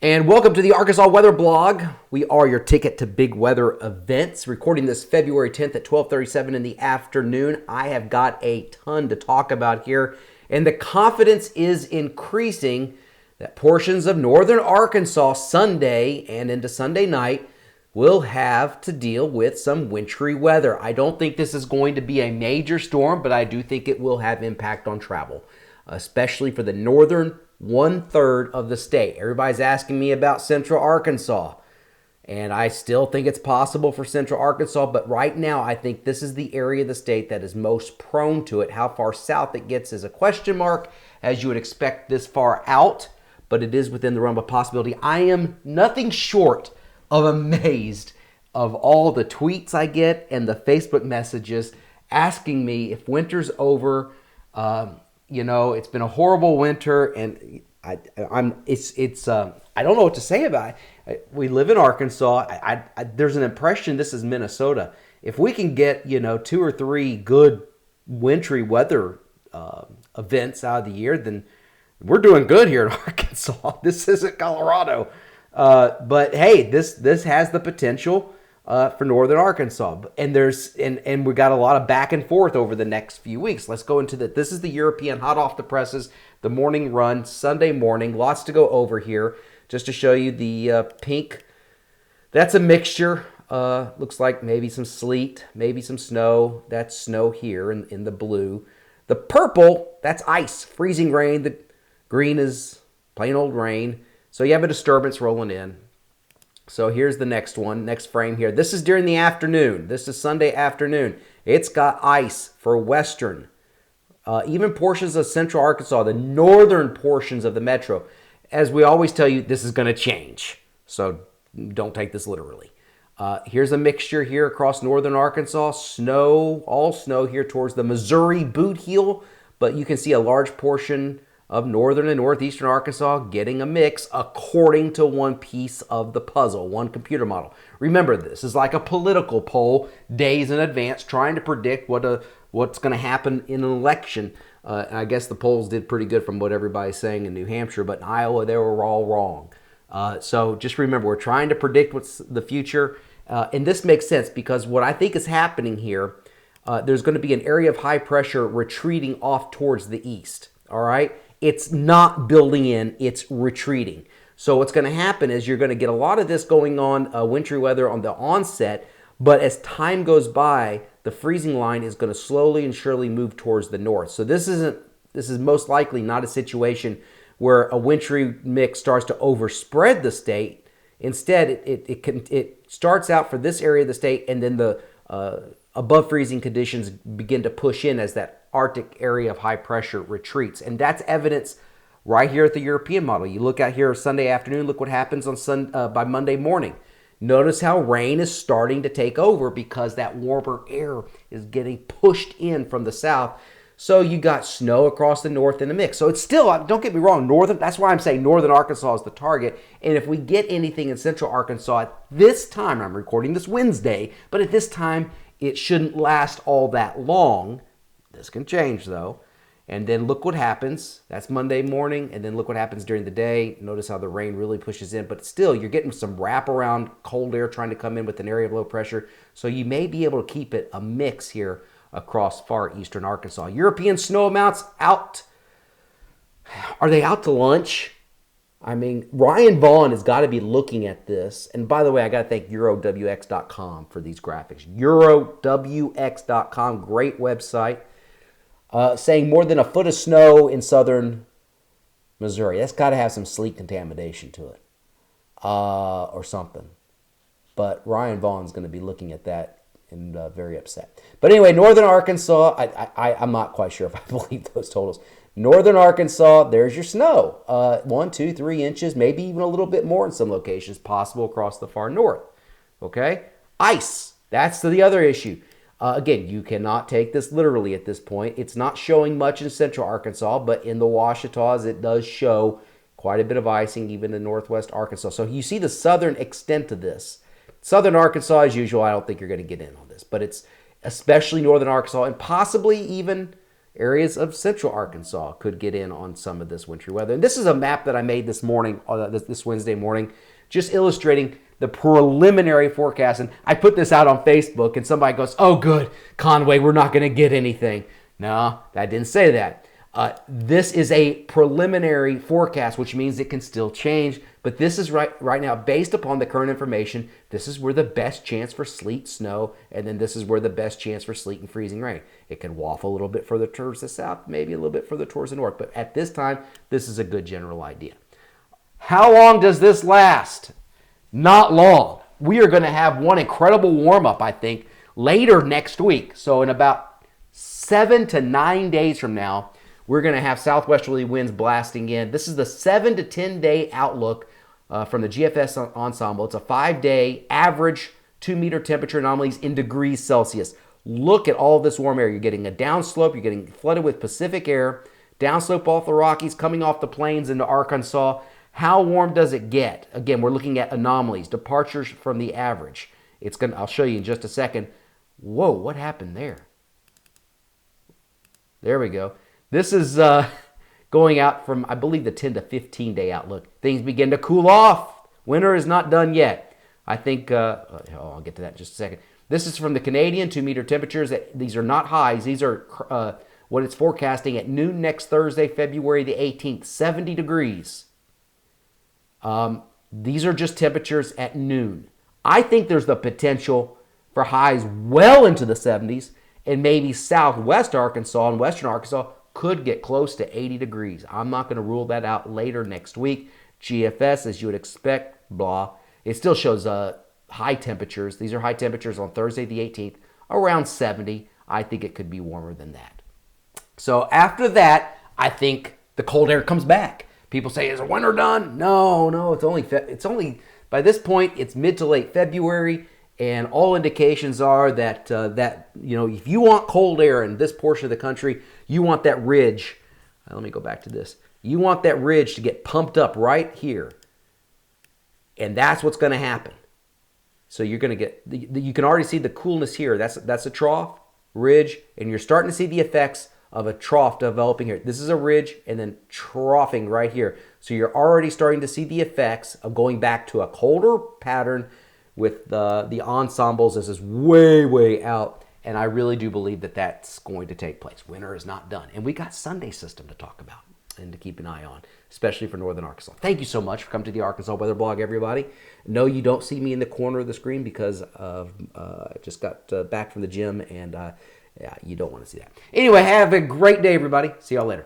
And welcome to the Arkansas Weather Blog. We are your ticket to big weather events. Recording this February 10th at 12:37 in the afternoon. I have got a ton to talk about here, and the confidence is increasing that portions of northern Arkansas Sunday and into Sunday night will have to deal with some wintry weather. I don't think this is going to be a major storm, but I do think it will have impact on travel, especially for the northern 1/3 of the state. Everybody's asking me about Central Arkansas, and I still think it's possible for Central Arkansas, but right now I think this is the area of the state that is most prone to it. How far south it gets is a question mark, as you would expect this far out, but it is within the realm of possibility. I am nothing short of amazed of all the tweets I get and the Facebook messages asking me if winter's over. It's been a horrible winter, and I don't know what to say about it. We live in Arkansas. There's an impression this is Minnesota. If we can get 2 or 3 good wintry weather events out of the year, then we're doing good here in Arkansas. This isn't Colorado, but hey, this has the potential for northern Arkansas, and we got a lot of back and forth over the next few weeks. Let's go into this is the European hot off the presses, the morning run, Sunday morning. Lots to go over here. Just to show you the pink, that's a mixture. Looks like maybe some sleet, maybe some snow. That's snow here in the blue. The purple, that's ice, freezing rain. The green is plain old rain. So you have a disturbance rolling in. So here's the next one, next frame here. This is during the afternoon. This is Sunday afternoon. It's got ice for western, even portions of central Arkansas, the northern portions of the metro. As we always tell you, this is going to change. So don't take this literally. Here's a mixture here across northern Arkansas. Snow, all snow here towards the Missouri boot heel. But you can see a large portion of northern and northeastern Arkansas getting a mix according to one piece of the puzzle, one computer model. Remember, this is like a political poll days in advance trying to predict what's going to happen in an election. I guess the polls did pretty good from what everybody's saying in New Hampshire, but in Iowa, they were all wrong. So just remember, we're trying to predict what's the future. And this makes sense because what I think is happening here, there's going to be an area of high pressure retreating off towards the east. All right? It's not building in, it's retreating. So what's going to happen is you're going to get a lot of this going on, wintry weather on the onset, but as time goes by, the freezing line is going to slowly and surely move towards the north. So this is most likely not a situation where a wintry mix starts to overspread the state. Instead, it starts out for this area of the state, and then the above freezing conditions begin to push in as that Arctic area of high pressure retreats. And that's evidence right here at the European model. You look out here Sunday afternoon, look what happens on by Monday morning. Notice how rain is starting to take over because that warmer air is getting pushed in from the south. So you got snow across the north in the mix. So it's still, don't get me wrong, northern, that's why I'm saying northern Arkansas is the target. And if we get anything in central Arkansas at this time, I'm recording this Wednesday, but at this time, it shouldn't last all that long. This can change though. And then look what happens. That's Monday morning. And then look what happens during the day. Notice how the rain really pushes in. But still, you're getting some wraparound cold air trying to come in with an area of low pressure. So you may be able to keep it a mix here across far eastern Arkansas. European snow amounts out. Are they out to lunch? I mean, Ryan Vaughn has got to be looking at this. And by the way, I got to thank EuroWX.com for these graphics. EuroWX.com, great website. Saying more than a foot of snow in southern Missouri. That's got to have some sleet contamination to it or something. But Ryan Vaughn's going to be looking at that and very upset. But anyway, northern Arkansas, I'm not quite sure if I believe those totals. Northern Arkansas, there's your snow. 1, 2, 3 inches, maybe even a little bit more in some locations, possible across the far north. Okay? Ice, that's the other issue. Again, you cannot take this literally at this point. It's not showing much in central Arkansas, but in the Ouachitas, it does show quite a bit of icing, even in northwest Arkansas. So you see the southern extent of this. Southern Arkansas, as usual, I don't think you're going to get in on this, but it's especially northern Arkansas and possibly even areas of central Arkansas could get in on some of this wintry weather. And this is a map that I made this morning, this Wednesday morning, just illustrating the preliminary forecast. And I put this out on Facebook, and somebody goes, "Oh, good, Conway, we're not going to get anything." No, I didn't say that. This is a preliminary forecast, which means it can still change. But this is right now, based upon the current information, this is where the best chance for sleet, snow, and then this is where the best chance for sleet and freezing rain. It can waffle a little bit further towards the south, maybe a little bit further towards the north. But at this time, this is a good general idea. How long does this last? Not long. We are going to have one incredible warm-up, I think, later next week. So in about 7 to 9 days from now, we're going to have southwesterly winds blasting in. This is the 7 to 10 day outlook from the GFS ensemble. It's a 5-day average 2-meter temperature anomalies in degrees Celsius. Look at all this warm air. You're getting a downslope. You're getting flooded with Pacific air. Downslope off the Rockies, coming off the plains into Arkansas. How warm does it get? Again, we're looking at anomalies, departures from the average. I'll show you in just a second. Whoa, what happened there? There we go. This is going out from, I believe, the 10 to 15 day outlook. Things begin to cool off. Winter is not done yet. I think, I'll get to that in just a second. This is from the Canadian 2-meter temperatures. These are not highs. These are what it's forecasting at noon next Thursday, February the 18th, 70 degrees. These are just temperatures at noon. I think there's the potential for highs well into the 70s, and maybe southwest Arkansas and western Arkansas could get close to 80 degrees. I'm not going to rule that out later next week. GFS, as you would expect, blah. It still shows high temperatures. These are high temperatures on Thursday the 18th, around 70. I think it could be warmer than that. So after that, I think the cold air comes back. People say, is winter done? No, it's only by this point, it's mid to late February. And all indications are that, if you want cold air in this portion of the country, you want that ridge. Let me go back to this. You want that ridge to get pumped up right here. And that's what's going to happen. So you're going to get, you can already see the coolness here. That's a trough, ridge, and you're starting to see the effects of a trough developing here. This is a ridge and then troughing right here. So you're already starting to see the effects of going back to a colder pattern with the ensembles. This is way, way out, and I really do believe that that's going to take place. Winter is not done. And we got Sunday system to talk about and to keep an eye on, especially for northern Arkansas. Thank you so much for coming to the Arkansas Weather Blog, everybody. No, you don't see me in the corner of the screen because I just got back from the gym, and you don't want to see that. Anyway, have a great day, everybody. See y'all later.